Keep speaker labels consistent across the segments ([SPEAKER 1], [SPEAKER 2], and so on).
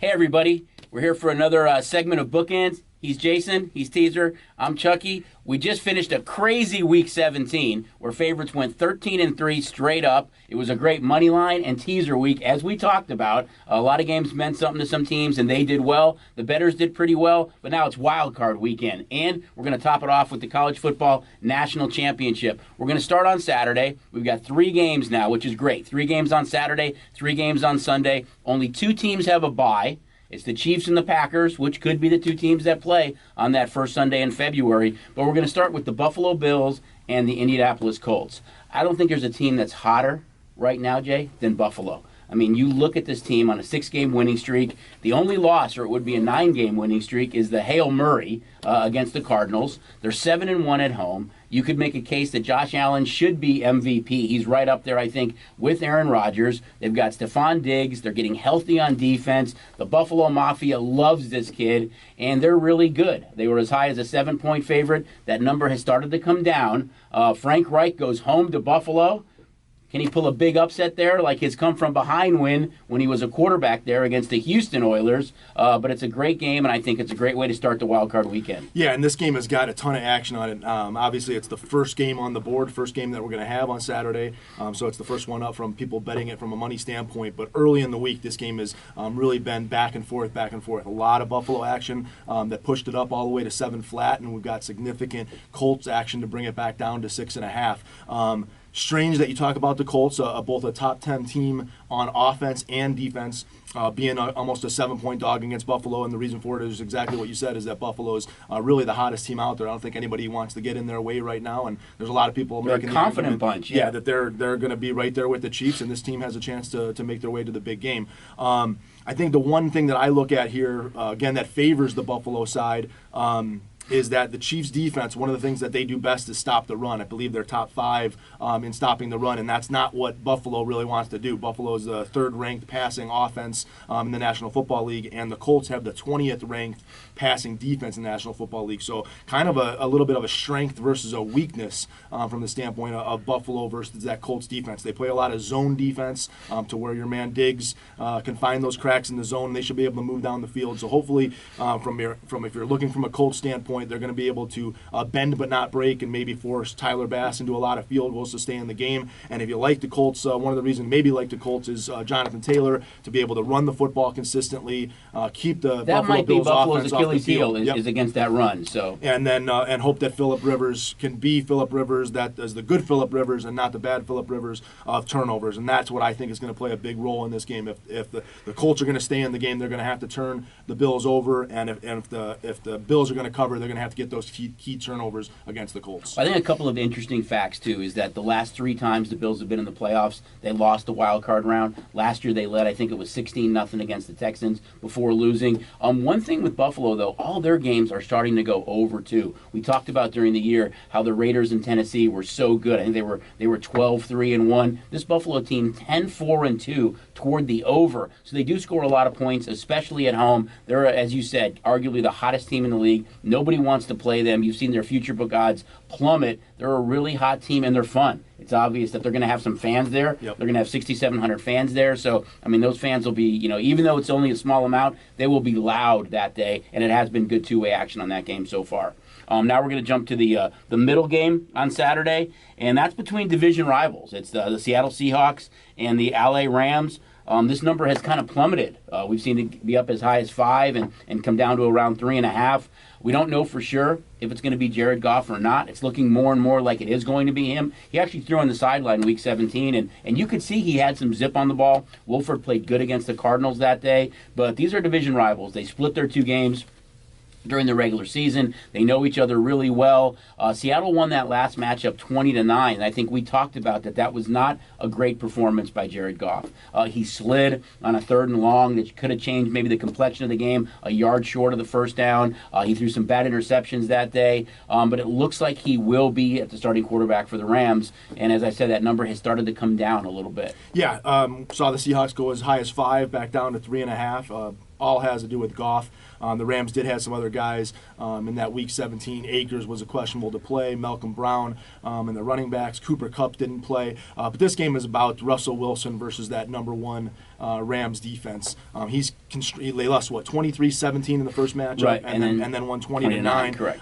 [SPEAKER 1] Hey, everybody. We're here for another segment of Bookends. He's Jason. He's Teaser. I'm Chucky. We just finished a crazy Week 17 where favorites went 13-3 straight up. It was a great money line and teaser week, as we talked about. A lot of games meant something to some teams, and they did well. The bettors did pretty well, but now it's wild card weekend, and we're going to top it off with the College Football National Championship. We're going to start on Saturday. We've got 3 games now, which is great. 3 games on Saturday, 3 games on Sunday. Only 2 teams have a bye. It's the Chiefs and the Packers, which could be the 2 teams that play on that first Sunday in February. But we're going to start with the Buffalo Bills and the Indianapolis Colts. I don't think there's a team that's hotter right now, Jay, than Buffalo. I mean, you look at this team on a 6-game winning streak. The only loss, or it would be a 9-game winning streak, is the Hail Murray against the Cardinals. They're 7-1 at home. You could make a case that Josh Allen should be MVP. He's right up there, I think, with Aaron Rodgers. They've got Stephon Diggs. They're getting healthy on defense. The Buffalo Mafia loves this kid, and they're really good. They were as high as a 7-point favorite. That number has started to come down. Frank Reich goes home to Buffalo. Can he pull a big upset there, like his come-from-behind win when he was a quarterback there against the Houston Oilers? But it's a great game, and I think it's a great way to start the wild card weekend.
[SPEAKER 2] Yeah, and this game has got a ton of action on it. Obviously, it's the first game on the board, first game that we're going to have on Saturday. So it's the first one up from people betting it from a money standpoint. But early in the week, this game has really been back and forth, back and forth. A lot of Buffalo action that pushed it up all the way to 7 flat, and we've got significant Colts action to bring it back down to 6.5. Strange that you talk about the Colts, both a top 10 team on offense and defense, being almost a 7-point dog against Buffalo. And the reason for it is exactly what you said, is that Buffalo is really the hottest team out there. I don't think anybody wants to get in their way right now. And there's a lot of people
[SPEAKER 1] they're
[SPEAKER 2] making
[SPEAKER 1] a confident bunch.
[SPEAKER 2] Yeah, that they're going to be right there with the Chiefs, and this team has a chance to make their way to the big game. I think the one thing that I look at here, again, that favors the Buffalo side, is that the Chiefs' defense, one of the things that they do best is stop the run. I believe they're top 5 in stopping the run, and that's not what Buffalo really wants to do. Buffalo is the 3rd-ranked passing offense in the National Football League, and the Colts have the 20th-ranked passing defense in the National Football League. So kind of a little bit of a strength versus a weakness from the standpoint of Buffalo versus that Colts defense. They play a lot of zone defense to where your man Diggs can find those cracks in the zone, and they should be able to move down the field. So hopefully, if you're looking from a Colts standpoint, they're going to be able to bend but not break and maybe force Tyler Bass into a lot of field goals to stay in the game. And if you like the Colts, one of the reasons maybe like the Colts is Jonathan Taylor, to be able to run the football consistently, keep the
[SPEAKER 1] that
[SPEAKER 2] Buffalo
[SPEAKER 1] might be
[SPEAKER 2] Bills
[SPEAKER 1] Buffalo's
[SPEAKER 2] offense
[SPEAKER 1] Achilles
[SPEAKER 2] off the field.
[SPEAKER 1] heel is against that run. So
[SPEAKER 2] and then and hope that Phillip Rivers can be Phillip Rivers, that is the good Phillip Rivers and not the bad Phillip Rivers of turnovers. And that's what I think is going to play a big role in this game. If the Colts are going to stay in the game, they're going to have to turn the Bills over, and if the Bills are going to cover, they're going to have to get those key turnovers against the Colts.
[SPEAKER 1] I think a couple of interesting facts, too, is that the last 3 times the Bills have been in the playoffs, they lost the wild card round. Last year they led, I think it was 16-0 against the Texans before losing. One thing with Buffalo, though, all their games are starting to go over, too. We talked about during the year how the Raiders in Tennessee were so good. I think they were 12-3-1. This Buffalo team, 10-4-2 toward the over. So they do score a lot of points, especially at home. They're, as you said, arguably the hottest team in the league. Nobody wants to play them. You've seen their future book odds plummet. They're a really hot team, and they're fun. It's obvious that they're going to have some fans there. Yep. They're going to have 6,700 fans there. So, I mean, those fans will be, even though it's only a small amount, they will be loud that day, and it has been good two-way action on that game so far. Now we're going to jump to the middle game on Saturday, and that's between division rivals. It's the Seattle Seahawks and the LA Rams. This number has kind of plummeted. We've seen it be up as high as 5 and come down to around 3.5. We don't know for sure if it's going to be Jared Goff or not. It's looking more and more like it is going to be him. He actually threw on the sideline Week 17, and you could see he had some zip on the ball. Wolford played good against the Cardinals that day, but these are division rivals. They split their 2 games during the regular season. They know each other really well. Seattle won that last matchup 20-9. I think we talked about that was not a great performance by Jared Goff. He slid on a 3rd and long that could have changed maybe the complexion of the game, a yard short of the first down. He threw some bad interceptions that day, but it looks like he will be at the starting quarterback for the Rams. And as I said, that number has started to come down a little bit.
[SPEAKER 2] Yeah, saw the Seahawks go as high as 5, back down to 3.5. All has to do with Goff. The Rams did have some other guys in that Week 17. Akers was a questionable to play. Malcolm Brown and the running backs. Cooper Kupp didn't play. But this game is about Russell Wilson versus that number 1 Rams defense. They lost 23-17 in the first matchup,
[SPEAKER 1] right,
[SPEAKER 2] and then won 20-9.
[SPEAKER 1] Correct.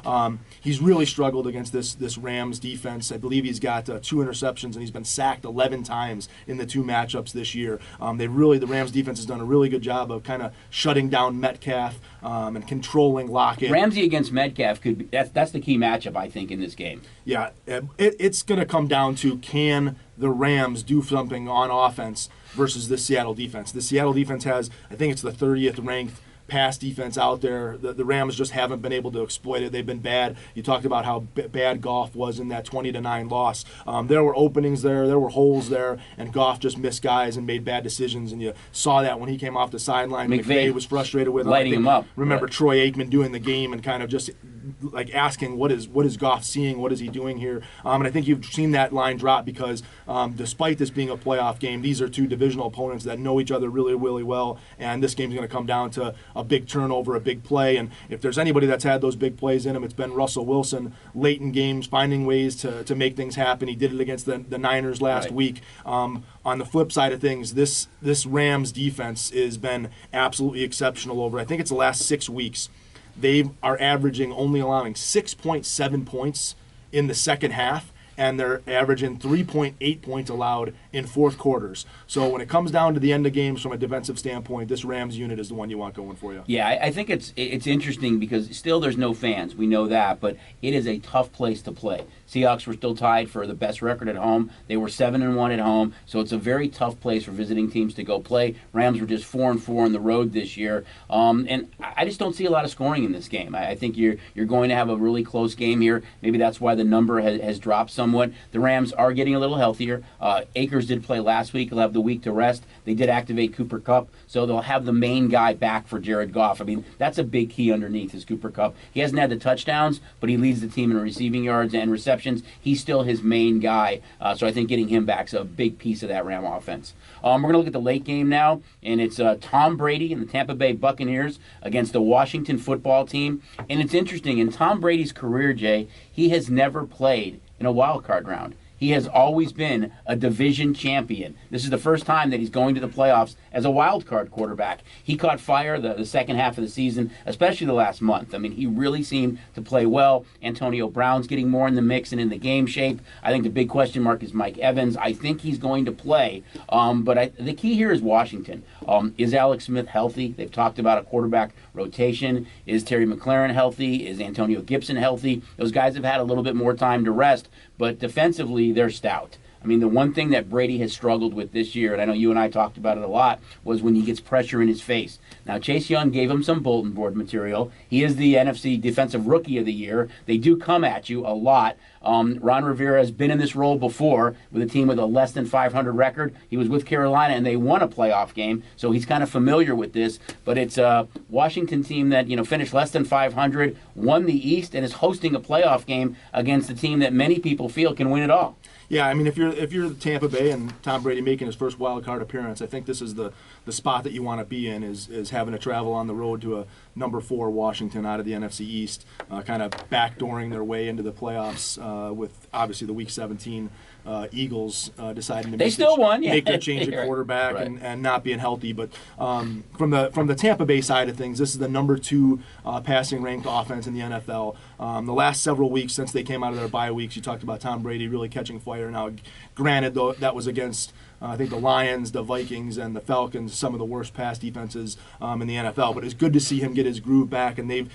[SPEAKER 2] He's really struggled against this Rams defense. I believe he's got 2 interceptions, and he's been sacked 11 times in the 2 matchups this year. The Rams defense has done a really good job of kind of shutting down Metcalf and controlling Lockett.
[SPEAKER 1] Ramsey against Metcalf could be that's the key matchup, I think, in this game.
[SPEAKER 2] Yeah, it's going to come down to, can the Rams do something on offense versus this Seattle defense. The Seattle defense has, I think it's the 30th ranked pass defense out there. The Rams just haven't been able to exploit it. They've been bad. You talked about how bad Goff was in that 20-9 loss. There were openings there were holes there, and Goff just missed guys and made bad decisions, and you saw that when he came off the sideline. McVay was frustrated with him.
[SPEAKER 1] Lighting him up.
[SPEAKER 2] Remember Troy Aikman doing the game and kind of just like asking, what is Goff seeing? What is he doing here? And I think you've seen that line drop because despite this being a playoff game, these are 2 divisional opponents that know each other really, really well, and this game's going to come down to a big turnover, a big play. And if there's anybody that's had those big plays in him, it's been Russell Wilson late in games, finding ways to make things happen. He did it against the Niners last week. On the flip side of things, this Rams defense has been absolutely exceptional over, I think it's the last 6 weeks. They are averaging only allowing 6.7 points in the second half, and they're averaging 3.8 points allowed in fourth quarters. So when it comes down to the end of games from a defensive standpoint, this Rams unit is the one you want going for you.
[SPEAKER 1] Yeah, I think it's interesting because still there's no fans. We know that, but it is a tough place to play. Seahawks were still tied for the best record at home. They were 7-1 at home, so it's a very tough place for visiting teams to go play. Rams were just 4-4 on the road this year, and I just don't see a lot of scoring in this game. I think you're going to have a really close game here. Maybe that's why the number has dropped somewhat. The Rams are getting a little healthier. Akers did play last week. He'll have the week to rest. They did activate Cooper Kupp, so they'll have the main guy back for Jared Goff. I mean, that's a big key underneath is Cooper Kupp. He hasn't had the touchdowns, but he leads the team in receiving yards and receptions. He's still his main guy, so I think getting him back is a big piece of that Ram offense. We're going to look at the late game now, and it's Tom Brady and the Tampa Bay Buccaneers against the Washington football team. And it's interesting, in Tom Brady's career, Jay, he has never played in a wild card round. He has always been a division champion. This is the first time that he's going to the playoffs as a wild card quarterback. He caught fire the second half of the season, especially the last month. I mean, he really seemed to play well. Antonio Brown's getting more in the mix and in the game shape. I think the big question mark is Mike Evans. I think he's going to play. But the key here is Washington. Is Alex Smith healthy? They've talked about a quarterback rotation. Is Terry McLaurin healthy? Is Antonio Gibson healthy? Those guys have had a little bit more time to rest, but defensively, they're stout. I mean, the one thing that Brady has struggled with this year, and I know you and I talked about it a lot, was when he gets pressure in his face. Now, Chase Young gave him some bulletin board material. He is the NFC Defensive Rookie of the Year. They do come at you a lot. Ron Rivera has been in this role before with a team with a less than 500 record. He was with Carolina, and they won a playoff game, so he's kind of familiar with this. But it's a Washington team that finished less than 500, won the East, and is hosting a playoff game against a team that many people feel can win it all.
[SPEAKER 2] Yeah, I mean, if you're Tampa Bay and Tom Brady making his first wild card appearance, I think this is the spot that you want to be in is having to travel on the road to a number 4 Washington out of the NFC East, kind of backdooring their way into the playoffs with obviously the Week 17 Eagles deciding to make their change at quarterback and not being healthy. But from the Tampa Bay side of things, this is the number 2 passing ranked offense in the NFL. The last several weeks since they came out of their bye weeks, you talked about Tom Brady really catching fire. Now, granted, though, that was against I think the Lions, the Vikings, and the Falcons, some of the worst pass defenses in the NFL. But it's good to see him get his groove back, and they've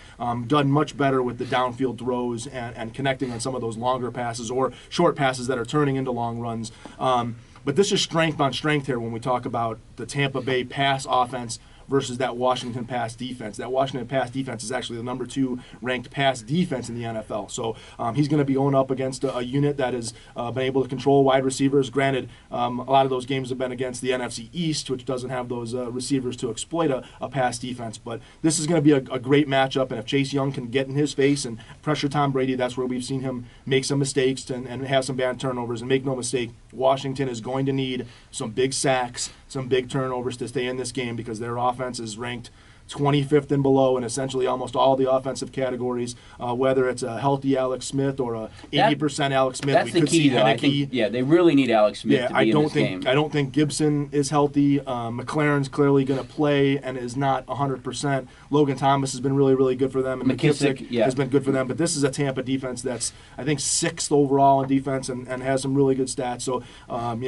[SPEAKER 2] done much better with the downfield throws and connecting on some of those longer passes or short passes that are turning into long runs. But this is strength on strength here when we talk about the Tampa Bay pass offense versus that Washington pass defense. That Washington pass defense is actually the number 2 ranked pass defense in the NFL. So he's going to be going up against a unit that has been able to control wide receivers. Granted, a lot of those games have been against the NFC East, which doesn't have those receivers to exploit a pass defense. But this is going to be a great matchup, and if Chase Young can get in his face and pressure Tom Brady, that's where we've seen him make some mistakes and have some bad turnovers. And make no mistake, Washington is going to need some big sacks, some big turnovers to stay in this game because their offense is ranked 25th and below in essentially almost all the offensive categories, whether it's a healthy Alex Smith or a 80% Alex Smith.
[SPEAKER 1] That's the key, though. I think, they really need Alex Smith to be in this game.
[SPEAKER 2] I don't think Gibson is healthy. McLaren's clearly going to play and is not 100%. Logan Thomas has been really, really good for them, and McKissick has been good for them. But this is a Tampa defense that's, I think, 6th overall in defense and has some really good stats. So,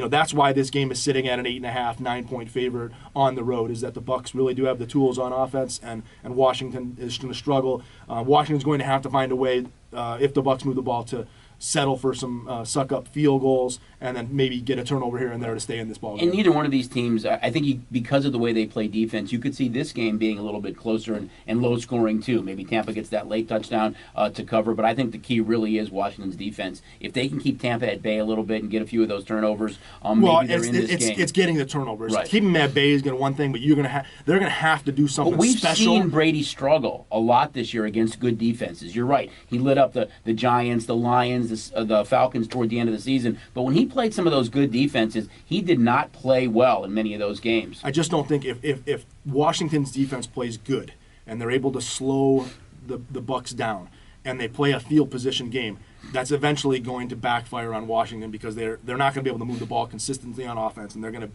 [SPEAKER 2] that's why this game is sitting at an 8.5, 9-point favorite on the road, is that the Bucs really do have the tools on offense, and Washington is going to struggle. Washington's going to have to find a way, if the Bucs move the ball, to settle for some suck-up field goals and then maybe get a turnover here and there to stay in this ball game.
[SPEAKER 1] And neither one of these teams, I think because of the way they play defense, you could see this game being a little bit closer and low-scoring too. Maybe Tampa gets that late touchdown to cover, but I think the key really is Washington's defense. If they can keep Tampa at bay a little bit and get a few of those turnovers, maybe they're in this game.
[SPEAKER 2] It's getting the turnovers.
[SPEAKER 1] Right.
[SPEAKER 2] Keeping them at bay is one thing, but they're going to have to do something special.
[SPEAKER 1] But we've seen Brady struggle a lot this year against good defenses. You're right. He lit up the Giants, the Lions, the Falcons toward the end of the season, but when he played some of those good defenses, he did not play well in many of those games.
[SPEAKER 2] I just don't think if Washington's defense plays good and they're able to slow the Bucs down and they play a field position game, that's eventually going to backfire on Washington, because they're not going to be able to move the ball consistently on offense, and they're going to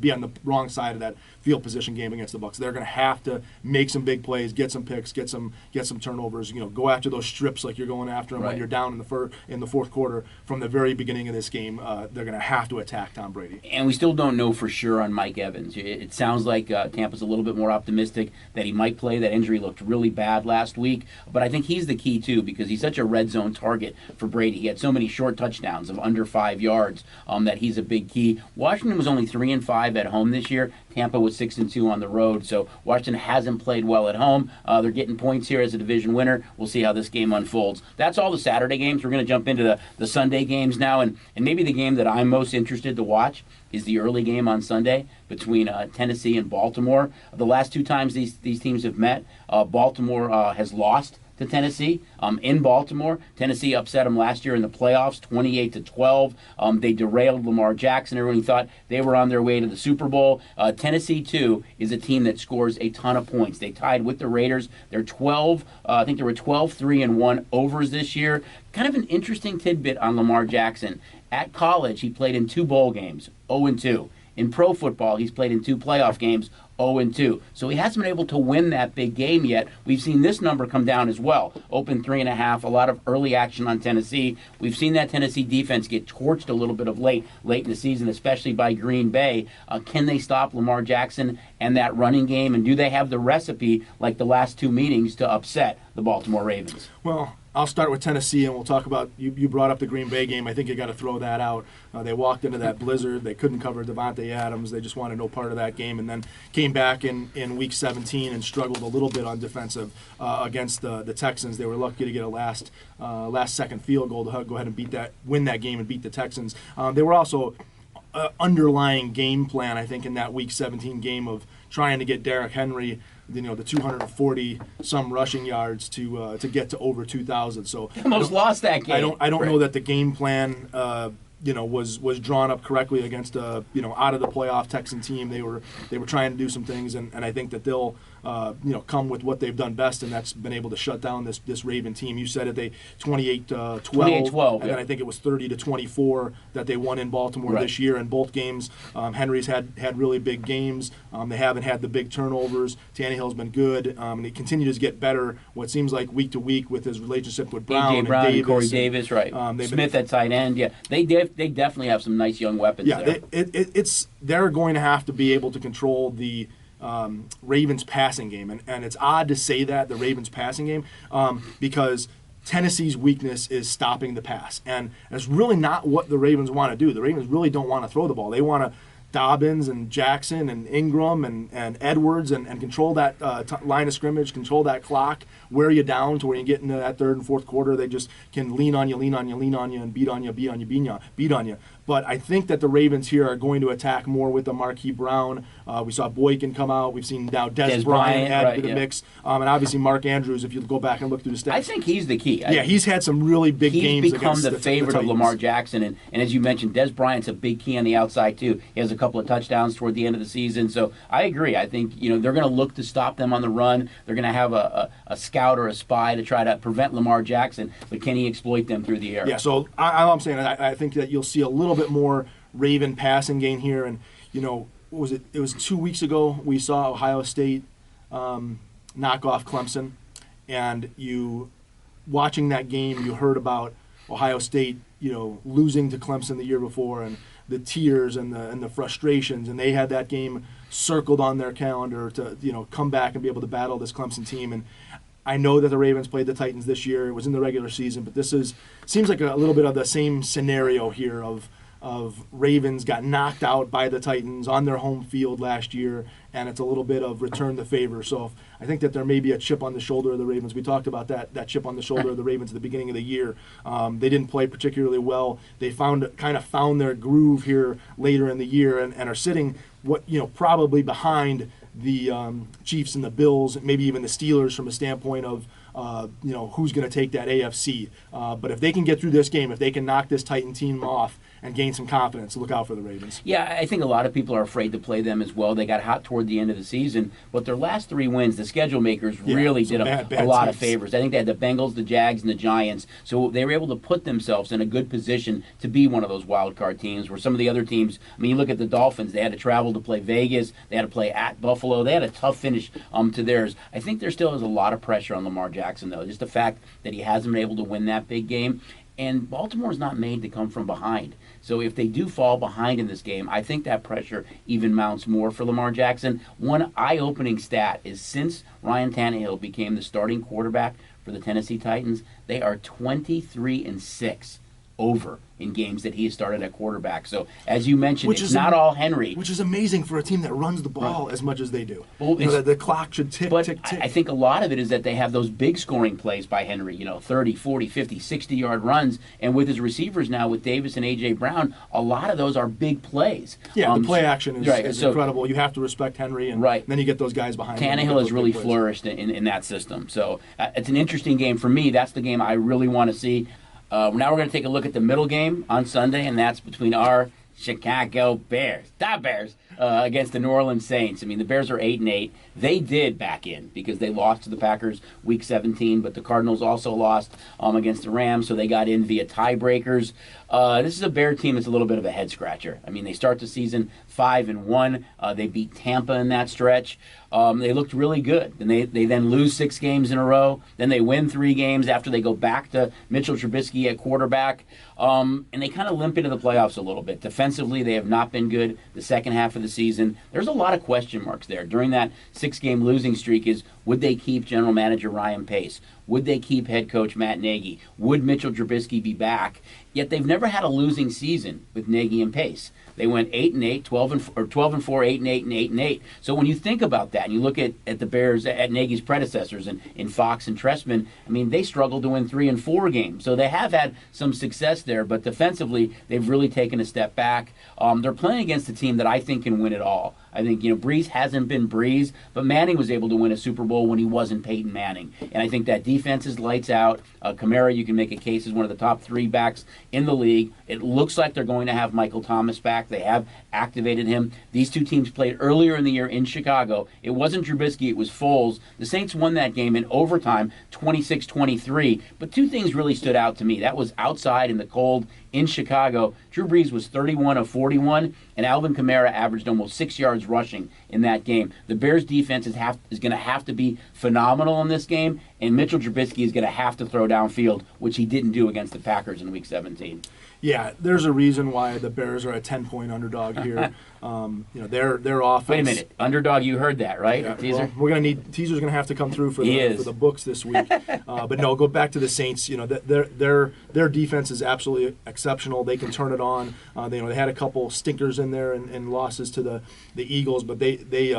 [SPEAKER 2] be on the wrong side of that field position game against the Bucs. They're going to have to make some big plays, get some picks, get some turnovers. Go after those strips like you're going after them when you're down in the fourth quarter. From the very beginning of this game, they're going to have to attack Tom Brady.
[SPEAKER 1] And we still don't know for sure on Mike Evans. It sounds like Tampa's a little bit more optimistic that he might play. That injury looked really bad last week, but I think he's the key too, because he's such a red zone target for Brady. He had so many short touchdowns of under 5 yards that he's a big key. Washington was only 3-5 at home this year. Tampa was 6-2 on the road, so Washington hasn't played well at home. They're getting points here as a division winner. We'll see how this game unfolds. That's all the Saturday games. We're going to jump into the Sunday games now, and maybe the game that I'm most interested to watch is the early game on Sunday between Tennessee and Baltimore. The last 2 times these teams have met, Baltimore has lost to Tennessee in Baltimore. Tennessee upset them last year in the playoffs, 28-12. They derailed Lamar Jackson. Everyone thought they were on their way to the Super Bowl. Tennessee, too, is a team that scores a ton of points. They tied with the Raiders. They're 12. I think there were 12-3-1 overs this year. Kind of an interesting tidbit on Lamar Jackson. At college, he played in 2 bowl games, 0-2. In pro football, he's played in 2 playoff games, 0-2. So he hasn't been able to win that big game yet. We've seen this number come down as well. Open 3.5, a lot of early action on Tennessee. We've seen that Tennessee defense get torched a little bit of late in the season, especially by Green Bay. Can they stop Lamar Jackson and that running game? And do they have the recipe, like the last 2 meetings, to upset the Baltimore Ravens?
[SPEAKER 2] Well, I'll start with Tennessee, and we'll talk about, you brought up the Green Bay game. I think you got to throw that out. They walked into that blizzard. They couldn't cover Devontae Adams. They just wanted no part of that game, and then came back in Week 17 and struggled a little bit on defensive against the Texans. They were lucky to get a last-second field goal to go ahead and win that game and beat the Texans. They were also underlying game plan, I think, in that Week 17 game of trying to get Derrick Henry the 240-some rushing yards to get to over 2,000. So
[SPEAKER 1] almost lost that game.
[SPEAKER 2] I don't know that the game plan was drawn up correctly against out of the playoff Texan team. They were trying to do some things, and I think that they'll come with what they've done best, and that's been able to shut down this Raven team. You said it, they 28-12,
[SPEAKER 1] 28-12,
[SPEAKER 2] and then I think it was 30-24 that they won in Baltimore this year in both games. Henry's had really big games. They haven't had the big turnovers. Tannehill's been good, and he continues to get better. What seems like week to week with his relationship with Brown
[SPEAKER 1] A.J. Brown
[SPEAKER 2] and
[SPEAKER 1] and Corey Davis, right? Smith at tight end. Yeah, they definitely have some nice young weapons.
[SPEAKER 2] Yeah,
[SPEAKER 1] there.
[SPEAKER 2] They're going to have to be able to control the Ravens passing game, and it's odd to say that, the Ravens passing game, because Tennessee's weakness is stopping the pass, and it's really not what the Ravens want to do. The Ravens really don't want to throw the ball. They want to Dobbins and Jackson and Ingram and Edwards and control that line of scrimmage, control that clock, wear you down to where you get into that third and fourth quarter. They just can lean on you, and beat on you. But I think that the Ravens here are going to attack more with the Marquise Brown. We saw Boykin come out. We've seen now Des Bryant add to the mix. And obviously Mark Andrews, if you go back and look through the stats.
[SPEAKER 1] I think he's the key.
[SPEAKER 2] Yeah, he's had some really big games.
[SPEAKER 1] He's become
[SPEAKER 2] against
[SPEAKER 1] the favorite of Lamar Jackson. And as you mentioned, Des Bryant's a big key on the outside, too. He has a couple of touchdowns toward the end of the season. So I agree. I think they're going to look to stop them on the run. They're going to have a scout or a spy to try to prevent Lamar Jackson. But can he exploit them through the air?
[SPEAKER 2] Yeah, so I'm saying I think that you'll see a little bit more Raven passing game here. And, what was it? It was 2 weeks ago we saw Ohio State knock off Clemson. And watching that game, you heard about Ohio State, losing to Clemson the year before and the tears and the frustrations. And they had that game circled on their calendar to, come back and be able to battle this Clemson team. And I know that the Ravens played the Titans this year. It was in the regular season, but this seems like a little bit of the same scenario here of Ravens got knocked out by the Titans on their home field last year, and it's a little bit of return the favor. So I think that there may be a chip on the shoulder of the Ravens. We talked about that chip on the shoulder of the Ravens at the beginning of the year. They didn't play particularly well. They found their groove here later in the year and are sitting probably behind the Chiefs and the Bills, maybe even the Steelers from a standpoint of who's going to take that AFC. But if they can get through this game, if they can knock this Titan team off and gain some confidence, look out for the Ravens.
[SPEAKER 1] Yeah, I think a lot of people are afraid to play them as well. They got hot toward the end of the season, but their last 3 wins, the schedule makers really did a lot of favors. I think they had the Bengals, the Jags, and the Giants, so they were able to put themselves in a good position to be one of those wild card teams where some of the other teams, you look at the Dolphins, they had to travel to play Vegas, they had to play at Buffalo, they had a tough finish to theirs. I think there still is a lot of pressure on Lamar Jackson, though, just the fact that he hasn't been able to win that big game. And Baltimore's not made to come from behind. So if they do fall behind in this game, I think that pressure even mounts more for Lamar Jackson. One eye-opening stat is since Ryan Tannehill became the starting quarterback for the Tennessee Titans, they are 23-6 over in games that he has started at quarterback. So, as you mentioned, it's not all Henry.
[SPEAKER 2] Which is amazing for a team that runs the ball as much as they do. Well, the clock should tick, tick, tick.
[SPEAKER 1] I think a lot of it is that they have those big scoring plays by Henry, 30, 40, 50, 60-yard runs. And with his receivers now, with Davis and A.J. Brown, a lot of those are big plays.
[SPEAKER 2] Yeah, the play action is incredible. You have to respect Henry, and then you get those guys behind him.
[SPEAKER 1] Tannehill has really flourished in that system. So, it's an interesting game. For me, that's the game I really want to see. Now we're going to take a look at the middle game on Sunday, and that's between our Chicago Bears, against the New Orleans Saints. The Bears are 8-8. They did back in because they lost to the Packers Week 17, but the Cardinals also lost against the Rams, so they got in via tiebreakers. This is a Bear team that's a little bit of a head scratcher. They start the season 5-1. They beat Tampa in that stretch. They looked really good. And they then lose 6 games in a row. Then they win 3 games after they go back to Mitchell Trubisky at quarterback. And they kind of limp into the playoffs a little bit. Defensively, they have not been good the second half of the season. There's a lot of question marks there. During that 6-game losing streak would they keep general manager Ryan Pace? Would they keep head coach Matt Nagy? Would Mitchell Trubisky be back? Yet they've never had a losing season with Nagy and Pace. They went 8-8, 12-4, 8-8, and 8-8. So when you think about that, and you look at the Bears, at Nagy's predecessors in Fox and Trestman, they struggled to win 3 and 4 games. So they have had some success there, but defensively, they've really taken a step back. They're playing against a team that I think can win it all. I think, Breeze hasn't been Breeze, but Manning was able to win a Super Bowl when he wasn't Peyton Manning. And I think that defense is lights out. Kamara, you can make a case, is one of the top 3 backs in the league. It looks like they're going to have Michael Thomas back. They have activated him. These two teams played earlier in the year in Chicago. It wasn't Trubisky, it was Foles. The Saints won that game in overtime, 26-23. But 2 things really stood out to me. That was outside in the cold in Chicago. Drew Brees was 31 of 41, and Alvin Kamara averaged almost 6 yards rushing in that game. The Bears' defense is going to have to be phenomenal in this game, and Mitchell Trubisky is going to have to throw downfield, which he didn't do against the Packers in Week 17.
[SPEAKER 2] Yeah, there's a reason why the Bears are a 10-point underdog here. Their offense.
[SPEAKER 1] Wait a minute, underdog. You heard that, right?
[SPEAKER 2] Yeah,
[SPEAKER 1] Teaser.
[SPEAKER 2] Well, we're gonna need Teaser's gonna have to come through for the books this week. But no, go back to the Saints. Their defense is absolutely exceptional. They can turn it on. They had a couple stinkers in there and losses to the Eagles, but they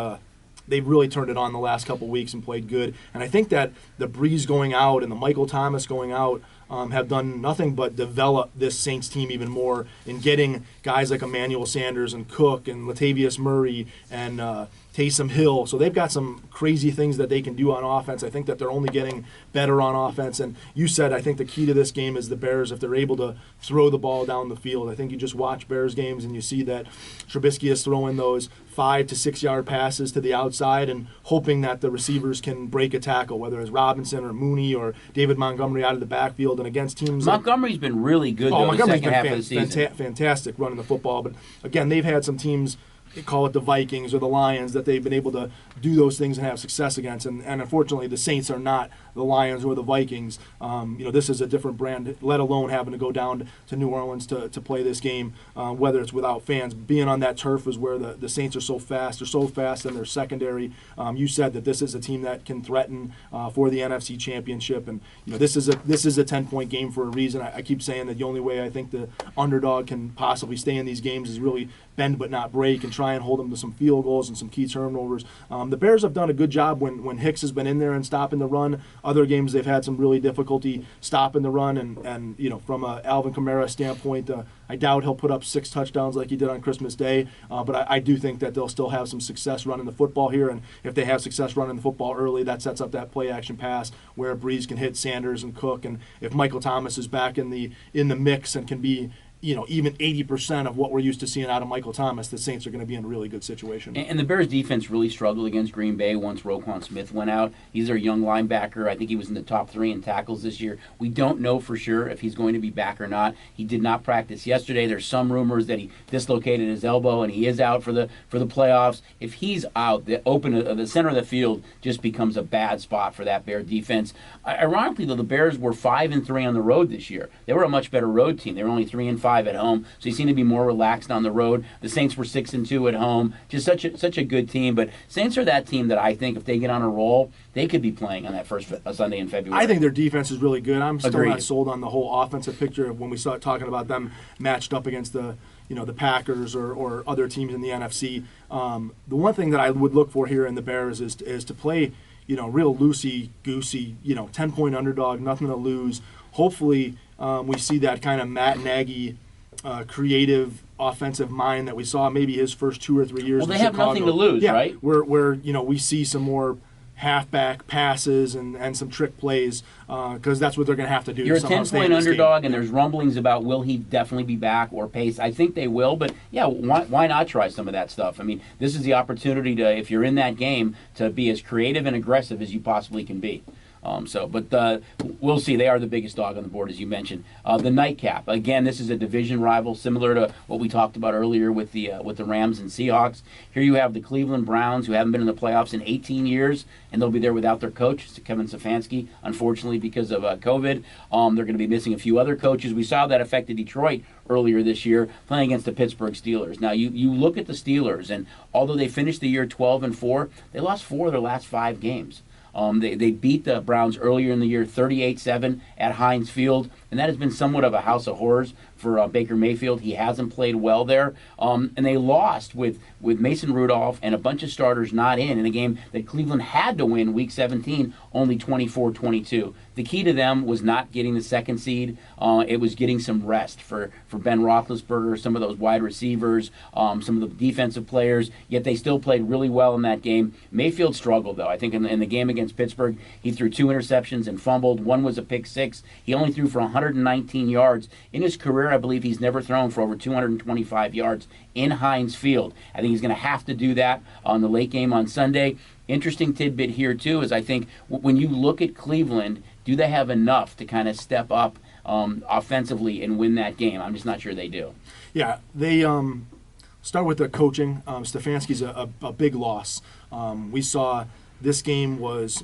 [SPEAKER 2] they've really turned it on the last couple weeks and played good. And I think that the Breeze going out and the Michael Thomas going out have done nothing but develop this Saints team even more in getting guys like Emmanuel Sanders and Cook and Latavius Murray and Taysom Hill. So they've got some crazy things that they can do on offense. I think that they're only getting better on offense. And you said, I think the key to this game is the Bears, if they're able to throw the ball down the field. I think you just watch Bears games and you see that Trubisky is throwing those 5 to 6 yard passes to the outside and hoping that the receivers can break a tackle, whether it's Robinson or Mooney or David Montgomery out of the backfield. And against teams
[SPEAKER 1] Montgomery's been really good though,
[SPEAKER 2] Montgomery's
[SPEAKER 1] the second half of the season.
[SPEAKER 2] Fantastic running the football. But again, they've had some teams, call it the Vikings or the Lions, that they've been able to do those things and have success against. And unfortunately, the Saints are not the Lions or the Vikings. This is a different brand, let alone having to go down to New Orleans to play this game, whether it's without fans. Being on that turf is where the Saints are so fast. They're so fast in their secondary. You said that this is a team that can threaten for the NFC Championship. And this is a 10-point game for a reason. I keep saying that the only way I think the underdog can possibly stay in these games is really bend but not break and try and hold them to some field goals and some key turnovers. The Bears have done a good job when Hicks has been in there and stopping the run. Other games they've had some really difficulty stopping the run, and from a Alvin Kamara standpoint, I doubt he'll put up 6 touchdowns like he did on Christmas Day, but I do think that they'll still have some success running the football here, and if they have success running the football early, that sets up that play action pass where Breeze can hit Sanders and Cook, and if Michael Thomas is back in the mix and can be even 80% of what we're used to seeing out of Michael Thomas, the Saints are going to be in a really good situation.
[SPEAKER 1] And the Bears defense really struggled against Green Bay once Roquan Smith went out. He's their young linebacker. I think he was in the top 3 in tackles this year. We don't know for sure if he's going to be back or not. He did not practice yesterday. There's some rumors that he dislocated his elbow and he is out for the playoffs. If he's out, the center of the field just becomes a bad spot for that Bear defense. Ironically, though, the Bears were 5-3 on the road this year. They were a much better road team. They were only 3-5 at home, so he seemed to be more relaxed on the road. The Saints were 6-2 at home. Just such a good team. But Saints are that team that I think if they get on a roll, they could be playing on that first Sunday in February.
[SPEAKER 2] I think their defense is really good. I'm still
[SPEAKER 1] Agreed.
[SPEAKER 2] not sold on the whole offensive picture when we start talking about them matched up against the Packers or other teams in the NFC. The one thing that I would look for here in the Bears is to play real loosey-goosey, 10-point underdog, nothing to lose. Hopefully we see that kind of Matt Nagy creative offensive mind that we saw maybe his first 2 or 3 years in Chicago.
[SPEAKER 1] Well, they have nothing to lose, right?
[SPEAKER 2] Where we see some more halfback passes and some trick plays because that's what they're going to have to do.
[SPEAKER 1] You're a 10-point underdog, and there's rumblings about will he definitely be back or Pace. I think they will, but yeah, why not try some of that stuff? I mean, this is the opportunity to, if you're in that game, to be as creative and aggressive as you possibly can be. But we'll see. They are the biggest dog on the board, as you mentioned. The nightcap. Again, this is a division rival, similar to what we talked about earlier with the Rams and Seahawks. Here you have the Cleveland Browns, who haven't been in the playoffs in 18 years, and they'll be there without their coach, Kevin Stefanski, unfortunately because of COVID. They're going to be missing a few other coaches. We saw that affected Detroit earlier this year, playing against the Pittsburgh Steelers. Now, you look at the Steelers, and although they finished the year 12-4, they lost 4 of their last 5 games. They beat the Browns earlier in the year 38-7 at Heinz Field, and that has been somewhat of a house of horrors for Baker Mayfield. He hasn't played well there. And they lost with Mason Rudolph and a bunch of starters not in a game that Cleveland had to win Week 17, only 24-22. The key to them was not getting the second seed. It was getting some rest for Ben Roethlisberger, some of those wide receivers, some of the defensive players, yet they still played really well in that game. Mayfield struggled, though. I think in the game against Pittsburgh, he threw 2 interceptions and fumbled. One was a pick 6. He only threw for 119 yards. In his career, I believe he's never thrown for over 225 yards in Heinz Field. I think he's going to have to do that on the late game on Sunday. Interesting tidbit here, too, is I think when you look at Cleveland, do they have enough to kind of step up offensively and win that game? I'm just not sure they do.
[SPEAKER 2] Yeah, they start with the coaching. Stefanski's a big loss. We saw this game was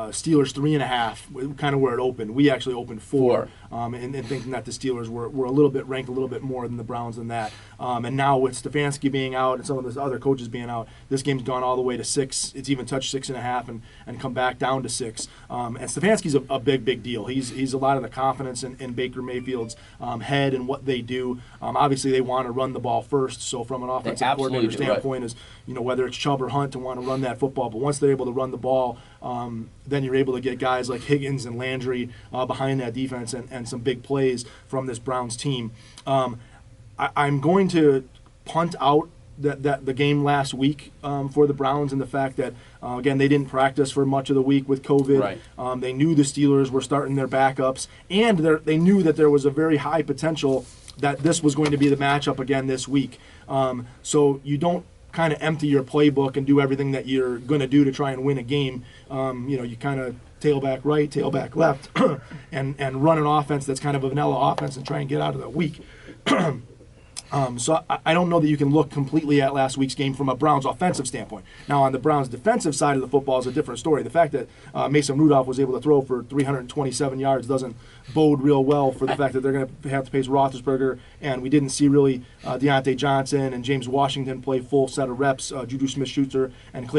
[SPEAKER 2] Steelers 3.5, kind of where it opened. We actually opened 4. And thinking that the Steelers were a little bit ranked a little bit more than the Browns in that. And now with Stefanski being out and some of the other coaches being out, this game's gone all the way to 6. It's even touched 6.5 and come back down to 6. And Stefanski's a big deal. He's a lot of the confidence in Baker Mayfield's head and what they do. Obviously, they want to run the ball first. So from an offensive coordinator standpoint, is whether it's Chubb or Hunt to want to run that football. But once they're able to run the ball, then you're able to get guys like Higgins and Landry behind that defense and some big plays from this Browns team. I'm going to punt out the game last week for the Browns and the fact that, again, they didn't practice for much of the week with COVID.
[SPEAKER 1] Right.
[SPEAKER 2] They knew the Steelers were starting their backups, and they knew that there was a very high potential that this was going to be the matchup again this week. So you don't kind of empty your playbook and do everything that you're going to do to try and win a game. You kind of tailback right, tailback left, and run an offense that's kind of a vanilla offense and try and get out of the week. So I don't know that you can look completely at last week's game from a Browns offensive standpoint. Now, on the Browns defensive side of the football is a different story. The fact that Mason Rudolph was able to throw for 327 yards doesn't bode real well for the fact that they're going to have to face Roethlisberger, and we didn't see really Deontay Johnson and James Washington play full set of reps. Juju Smith-Schuster and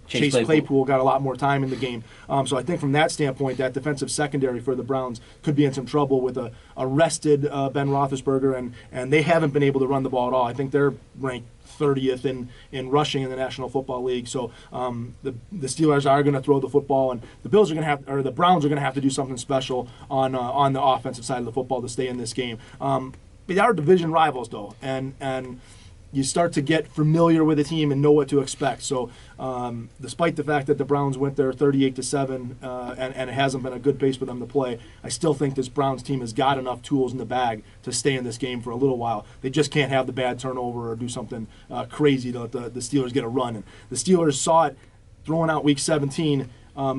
[SPEAKER 2] Chase Claypool got a lot more time in the game. So I think from that standpoint, that defensive secondary for the Browns could be in some trouble with a rested Ben Roethlisberger, and they haven't been able to run the ball at all. I think they're ranked 30th in rushing in the National Football League. So the Steelers are going to throw the football, and the Browns are going to have to do something special on the offensive side of the football to stay in this game. They are division rivals, though, and you start to get familiar with the team and know what to expect. So despite the fact that the Browns went there 38-7 and it hasn't been a good pace for them to play, I still think this Browns team has got enough tools in the bag to stay in this game for a little while. They just can't have the bad turnover or do something crazy to let the Steelers get a run. And the Steelers saw it throwing out Week 17,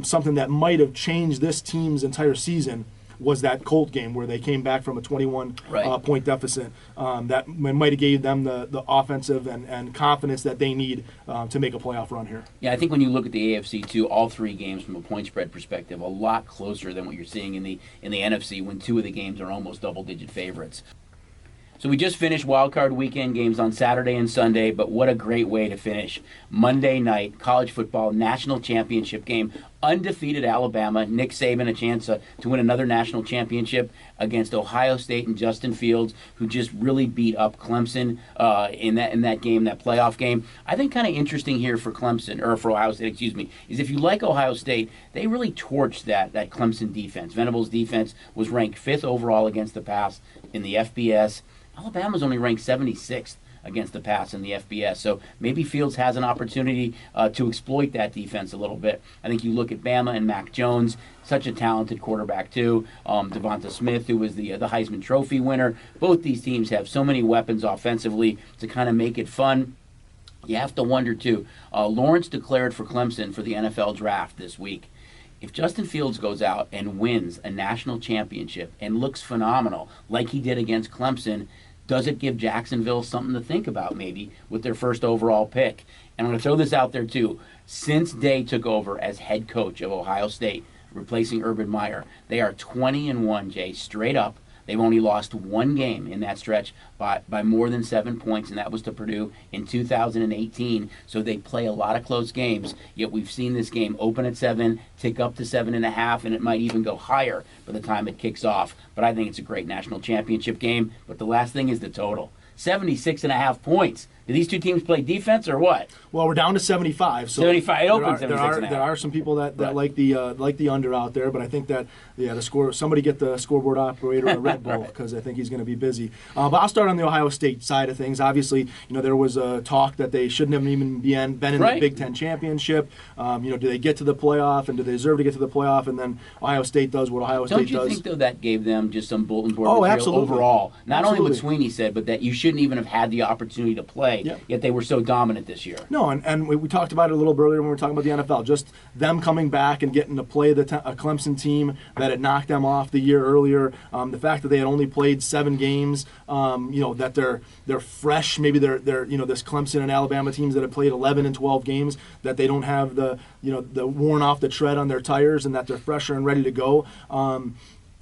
[SPEAKER 2] something that might have changed this team's entire season was that Colt game where they came back from a 21-point deficit. That might have gave them the offensive and confidence that they need to make a playoff run here.
[SPEAKER 1] Yeah, I think when you look at the AFC too, all 3 games from a point spread perspective, a lot closer than what you're seeing in the NFC when 2 of the games are almost double-digit favorites. So we just finished Wild Card Weekend games on Saturday and Sunday, but what a great way to finish. Monday night, college football national championship game. Undefeated Alabama, Nick Saban a chance to win another national championship against Ohio State and Justin Fields, who just really beat up Clemson in that game, that playoff game. I think kind of interesting here for Clemson, or for Ohio State, is if you like Ohio State, they really torched that Clemson defense. Venables' defense was ranked 5th overall against the pass in the FBS. Alabama's only ranked 76th against the pass in the FBS. So maybe Fields has an opportunity to exploit that defense a little bit. I think you look at Bama and Mac Jones, such a talented quarterback too. Devonta Smith, who was the Heisman Trophy winner. Both these teams have so many weapons offensively to kind of make it fun. You have to wonder too, Lawrence declared for Clemson for the NFL draft this week. If Justin Fields goes out and wins a national championship and looks phenomenal like he did against Clemson, does it give Jacksonville something to think about maybe with their first overall pick? And I'm going to throw this out there too. Since Day took over as head coach of Ohio State, replacing Urban Meyer, they are 20-1, Jay, straight up. They've only lost 1 game in that stretch by more than 7 points, and that was to Purdue in 2018. So they play a lot of close games, yet we've seen this game open at 7, tick up to 7.5, and it might even go higher by the time it kicks off. But I think it's a great national championship game. But the last thing is the total. 76.5 points. Do these two teams play defense or what?
[SPEAKER 2] Well, we're down to 75. So
[SPEAKER 1] 75. It opens 76.5.
[SPEAKER 2] There are some people that like the under out there, but I think that the score. Somebody get the scoreboard operator a Red Bull because I think he's going to be busy. But I'll start on the Ohio State side of things. Obviously, there was a talk that they shouldn't have even been in the Big Ten championship. Do they get to the playoff and do they deserve to get to the playoff? And then Ohio State does what Ohio State does.
[SPEAKER 1] Don't you think though that gave them just some bulletin board material
[SPEAKER 2] absolutely.
[SPEAKER 1] Overall? Not
[SPEAKER 2] absolutely.
[SPEAKER 1] only what Sweeney said, but that you shouldn't even have had the opportunity to play play, yet they were so dominant this year.
[SPEAKER 2] No, and we talked about it a little bit earlier when we were talking about the NFL. Just them coming back and getting to play a Clemson team that had knocked them off the year earlier. The fact that they had only played 7 games, that they're fresh. Maybe they're this Clemson and Alabama teams that have played 11 and 12 games, that they don't have the worn off the tread on their tires, and that they're fresher and ready to go.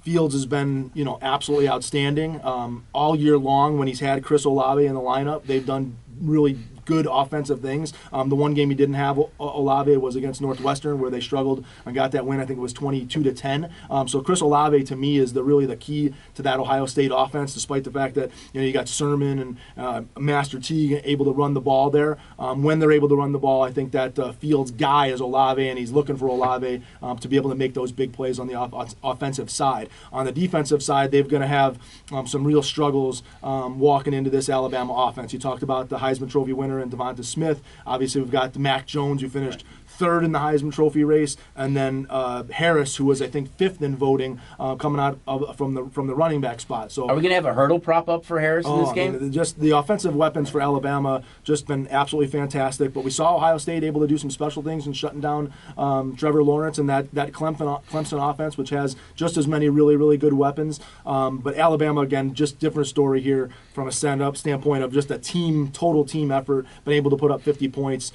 [SPEAKER 2] Fields has been, absolutely outstanding all year long. When he's had Chris Olave in the lineup, they've done really good offensive things. The one game he didn't have Olave was against Northwestern, where they struggled and got that win. I think it was 22-10. So Chris Olave, to me, is really the key to that Ohio State offense, despite the fact that you got Sermon and Master Teague able to run the ball there. When they're able to run the ball, I think that Fields' guy is Olave, and he's looking for Olave to be able to make those big plays on the offensive side. On the defensive side, they're going to have some real struggles walking into this Alabama offense. You talked about the Heisman Trophy winner and Devonta Smith. Obviously, we've got Mac Jones, who finished third in the Heisman Trophy race, and then Harris, who was, I think, 5th in voting, coming out from the running back spot. So,
[SPEAKER 1] are we going to have a hurdle prop up for Harris in this game?
[SPEAKER 2] Just the offensive weapons for Alabama just been absolutely fantastic. But we saw Ohio State able to do some special things and shutting down Trevor Lawrence and that Clemson offense, which has just as many really, really good weapons. But Alabama, again, just different story here from a standpoint of just a total team effort, been able to put up 50 points.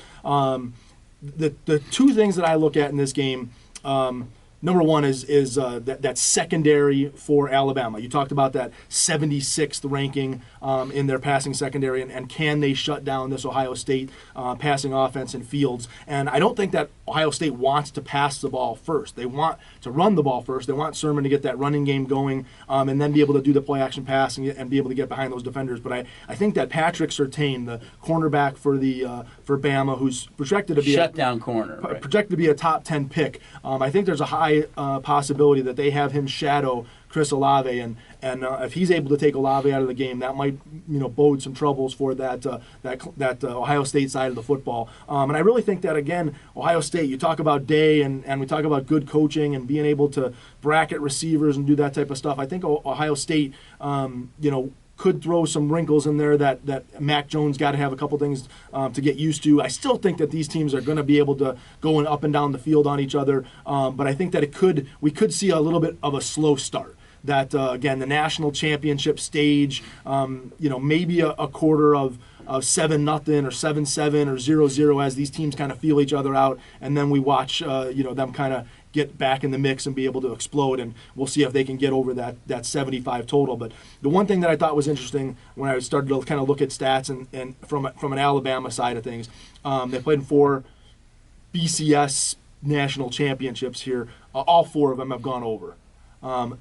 [SPEAKER 2] The two things that I look at in this game, number one is that secondary for Alabama. You talked about that 76th ranking in their passing secondary, and can they shut down this Ohio State passing offense and Fields? And I don't think that Ohio State wants to pass the ball first. They want to run the ball first. They want Sermon to get that running game going and then be able to do the play-action pass and be able to get behind those defenders. But I think that Patrick Surtain, the cornerback for Bama, who's projected to be projected to be a top 10 pick, I think there's a high possibility that they have him shadow Chris Olave, and if he's able to take Olave out of the game, that might bode some troubles for that Ohio State side of the football. And I really think that, again, Ohio State, you talk about Day and we talk about good coaching and being able to bracket receivers and do that type of stuff. I think Ohio State, could throw some wrinkles in there that Mac Jones got to have a couple things to get used to. I still think that these teams are going to be able to go up and down the field on each other, but I think that we could see a little bit of a slow start. That, again, the national championship stage, maybe a quarter of 7-0 or 7-7 or 0-0 as these teams kind of feel each other out, and then we watch them kind of get back in the mix and be able to explode, and we'll see if they can get over that 75 total. But the one thing that I thought was interesting when I started to kind of look at stats and from an Alabama side of things, they played in 4 BCS national championships here. All 4 of them have gone over.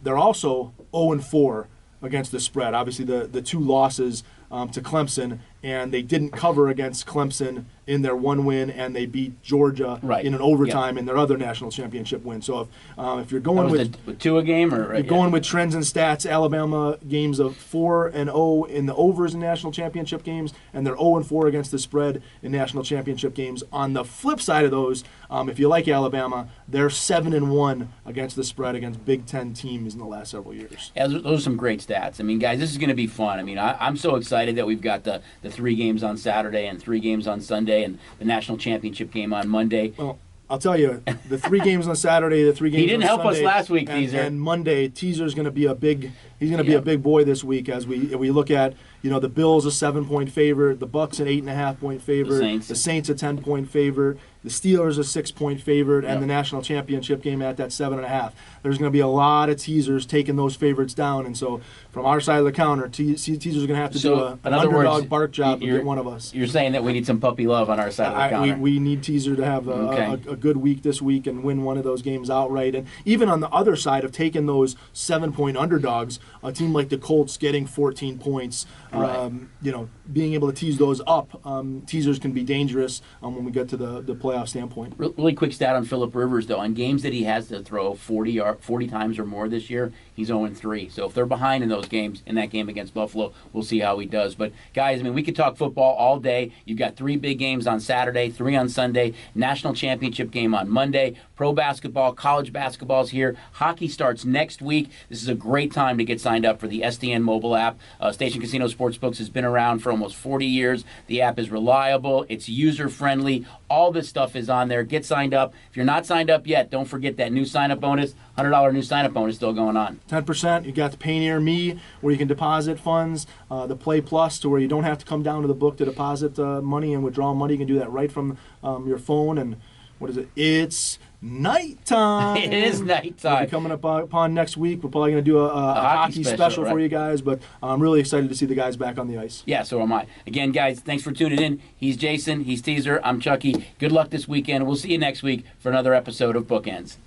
[SPEAKER 2] They're also 0-4 against the spread. Obviously, the 2 losses to Clemson, and they didn't cover against Clemson in their one win, and they beat Georgia in an overtime in their other national championship win. So if you're going
[SPEAKER 1] with 2 a game, or
[SPEAKER 2] you're going with trends and stats, Alabama games of 4-0 in the overs in national championship games, and they're 0-4 against the spread in national championship games. On the flip side of those, if you like Alabama, they're 7-1 against the spread against Big Ten teams in the last several years.
[SPEAKER 1] Yeah, those are some great stats. I mean, guys, this is going to be fun. I mean, I'm so excited that we've got the 3 games on Saturday and 3 games on Sunday and the national championship game on Monday.
[SPEAKER 2] Well, I'll tell you, the 3 games on Saturday, the 3 games on Sunday.
[SPEAKER 1] He didn't help us last week, Teaser.
[SPEAKER 2] And Monday, Teaser's going to be a big. He's going to be a big boy this week as we look at the Bills a 7-point favorite, the Bucks an 8.5-point favorite, the Saints a 10-point favorite, the Steelers a 6-point favorite, and the national championship game at that 7.5. There's going to be a lot of teasers taking those favorites down, and so from our side of the counter, Teaser's going to have to do an underdog bark job to get one of us.
[SPEAKER 1] You're saying that we need some puppy love on our side of the counter.
[SPEAKER 2] We need Teaser to have a good week this week and win one of those games outright. And even on the other side of taking those 7-point underdogs, a team like the Colts getting 14 points, being able to tease those up, teasers can be dangerous when we get to the playoff standpoint.
[SPEAKER 1] Really quick stat on Phillip Rivers, though. On games that he has to throw 40 times or more this year, he's 0-3. So if they're behind in those games, in that game against Buffalo, we'll see how he does. But, guys, I mean, we could talk football all day. You've got 3 big games on Saturday, 3 on Sunday, national championship game on Monday, pro basketball, college basketball's here. Hockey starts next week. This is a great time to get signed up for the STN mobile app. Station Casino Sportsbooks has been around for almost 40 years. The app is reliable. It's user-friendly. All this stuff is on there. Get signed up. If you're not signed up yet, don't forget that new sign-up bonus. $100 new sign-up bonus still going on.
[SPEAKER 2] 10%. You got the Pay Near Me, where you can deposit funds. The Play Plus, to where you don't have to come down to the book to deposit money and withdraw money. You can do that right from your phone. And what is it? It's nighttime.
[SPEAKER 1] It is nighttime.
[SPEAKER 2] We'll be coming upon next week. We're probably going to do a hockey special
[SPEAKER 1] right?
[SPEAKER 2] for you guys, but I'm really excited to see the guys back on the ice.
[SPEAKER 1] Yeah, so am I. Again, guys, thanks for tuning in. He's Jason. He's Teaser. I'm Chucky. Good luck this weekend. We'll see you next week for another episode of Bookends.